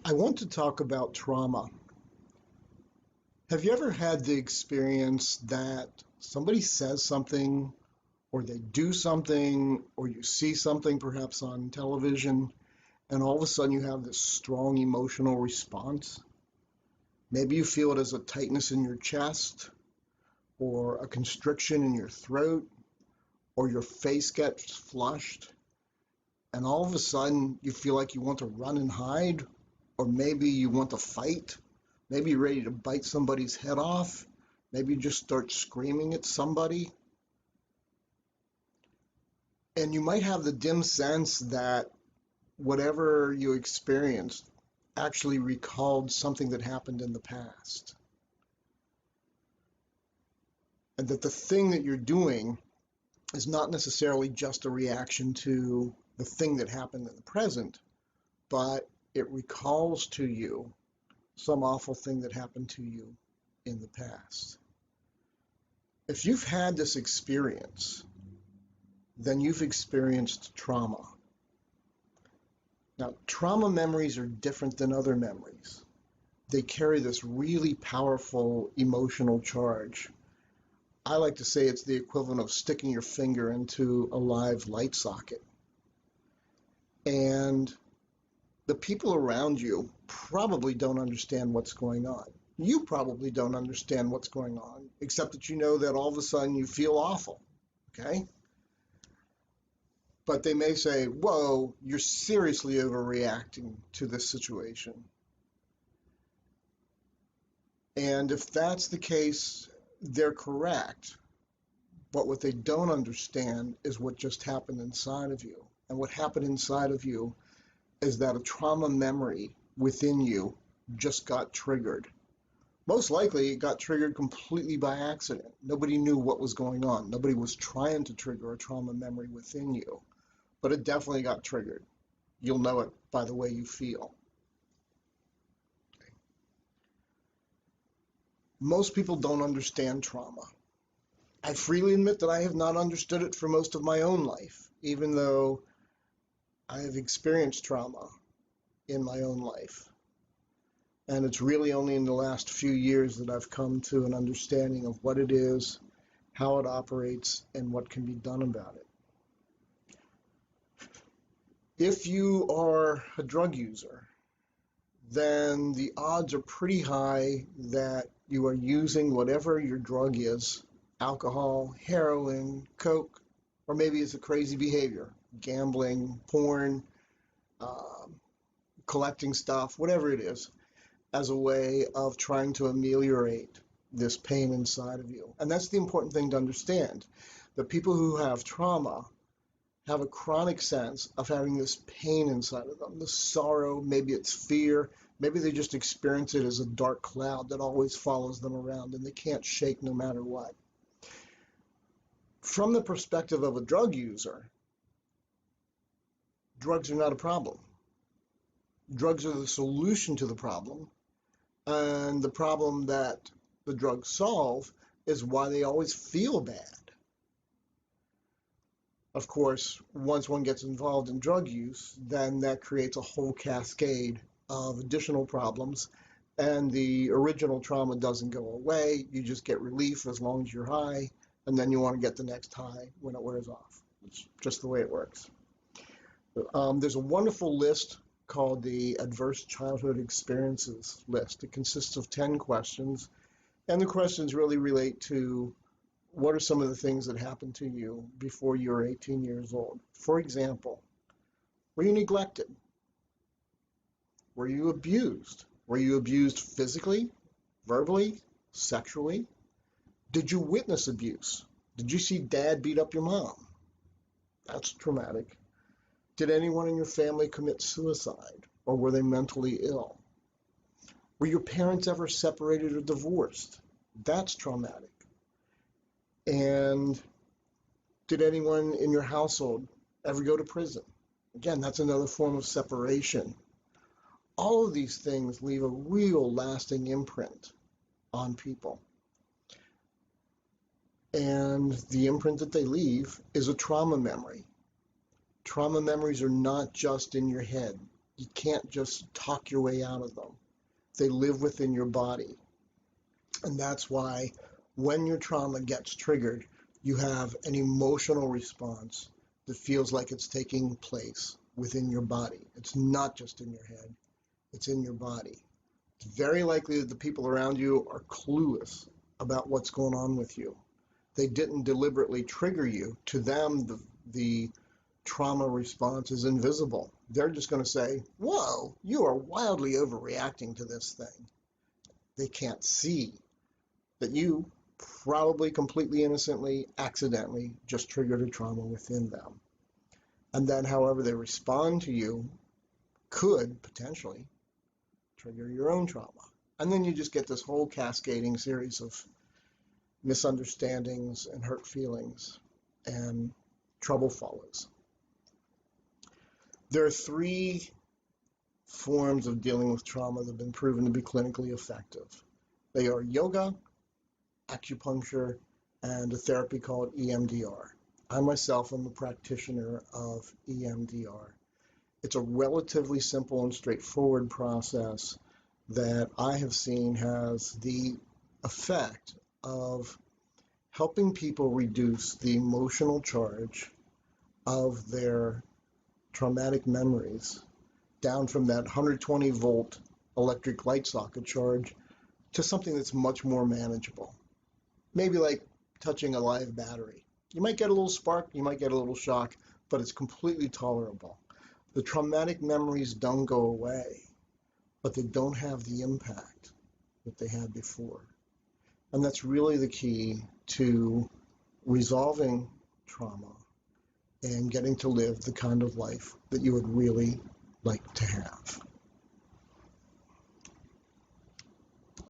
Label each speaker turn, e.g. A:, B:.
A: I want to talk about trauma. Have you ever had the experience that somebody says something, or they do something, or you see something perhaps on television, and all of a sudden you have this strong emotional response? Maybe you feel it as a tightness in your chest, or a constriction in your throat, or your face gets flushed, and all of a sudden you feel like you want to run and hide, or maybe you want to fight. Maybe you're ready to bite somebody's head off. Maybe you just start screaming at somebody. And you might have the dim sense that whatever you experienced actually recalled something that happened in the past. And that the thing that you're doing is not necessarily just a reaction to the thing that happened in the present, but it recalls to you some awful thing that happened to you in the past. If you've had this experience, then you've experienced trauma. Now, trauma memories are different than other memories. They carry this really powerful emotional charge. I like to say it's the equivalent of sticking your finger into a live light socket. And the people around you probably don't understand what's going on. You probably don't understand what's going on, except that you know that all of a sudden you feel awful, okay? But they may say, whoa, you're seriously overreacting to this situation. And if that's the case, they're correct. But what they don't understand is what just happened inside of you. And what happened inside of you is that a trauma memory within you just got triggered. Most likely it got triggered completely by accident. Nobody knew what was going on. Nobody was trying to trigger a trauma memory within you, but it definitely got triggered. You'll know it by the way you feel. Most people don't understand trauma. I freely admit that I have not understood it for most of my own life, even though I have experienced trauma in my own life. And it's really only in the last few years that I've come to an understanding of what it is, how it operates, and what can be done about it. If you are a drug user, then the odds are pretty high that you are using whatever your drug is, alcohol, heroin, coke, or maybe it's a crazy behavior, gambling, porn, collecting stuff, whatever it is, as a way of trying to ameliorate this pain inside of you. And that's the important thing to understand. The people who have trauma have a chronic sense of having this pain inside of them, the sorrow, maybe it's fear, maybe they just experience it as a dark cloud that always follows them around and they can't shake no matter what. From the perspective of a drug user, drugs are not a problem. Drugs are the solution to the problem, and the problem that the drugs solve is why they always feel bad. Of course, once one gets involved in drug use, then that creates a whole cascade of additional problems, and the original trauma doesn't go away. You just get relief as long as you're high, and then you want to get the next high when it wears off. It's just the way it works. There's a wonderful list called the Adverse Childhood Experiences list. It consists of 10 questions, and the questions really relate to what are some of the things that happened to you before you were 18 years old. For example, were you neglected? Were you abused? Were you abused physically, verbally, sexually? Did you witness abuse? Did you see dad beat up your mom? That's traumatic. Did anyone in your family commit suicide, or were they mentally ill? Were your parents ever separated or divorced? That's traumatic. And did anyone in your household ever go to prison? Again, that's another form of separation. All of these things leave a real lasting imprint on people. And the imprint that they leave is a trauma memory. Trauma memories are not just in your head. You can't just talk your way out of them. They live within your body. And that's why when your trauma gets triggered, you have an emotional response that feels like it's taking place within your body. It's not just in your head, it's in your body. It's very likely that the people around you are clueless about what's going on with you. They didn't deliberately trigger you. To them, the trauma response is invisible. They're just going to say, whoa, you are wildly overreacting to this thing. They can't see that you probably completely innocently, accidentally just triggered a trauma within them. And then however they respond to you could potentially trigger your own trauma. And then you just get this whole cascading series of misunderstandings and hurt feelings, and trouble follows. There are 3 forms of dealing with trauma that have been proven to be clinically effective. They are yoga, acupuncture, and a therapy called EMDR. I myself am a practitioner of EMDR. It's a relatively simple and straightforward process that I have seen has the effect of helping people reduce the emotional charge of their traumatic memories down from that 120 volt electric light socket charge to something that's much more manageable. Maybe like touching a live battery. You might get a little spark, you might get a little shock, but it's completely tolerable. The traumatic memories don't go away, but they don't have the impact that they had before. And that's really the key to resolving trauma and getting to live the kind of life that you would really like to have.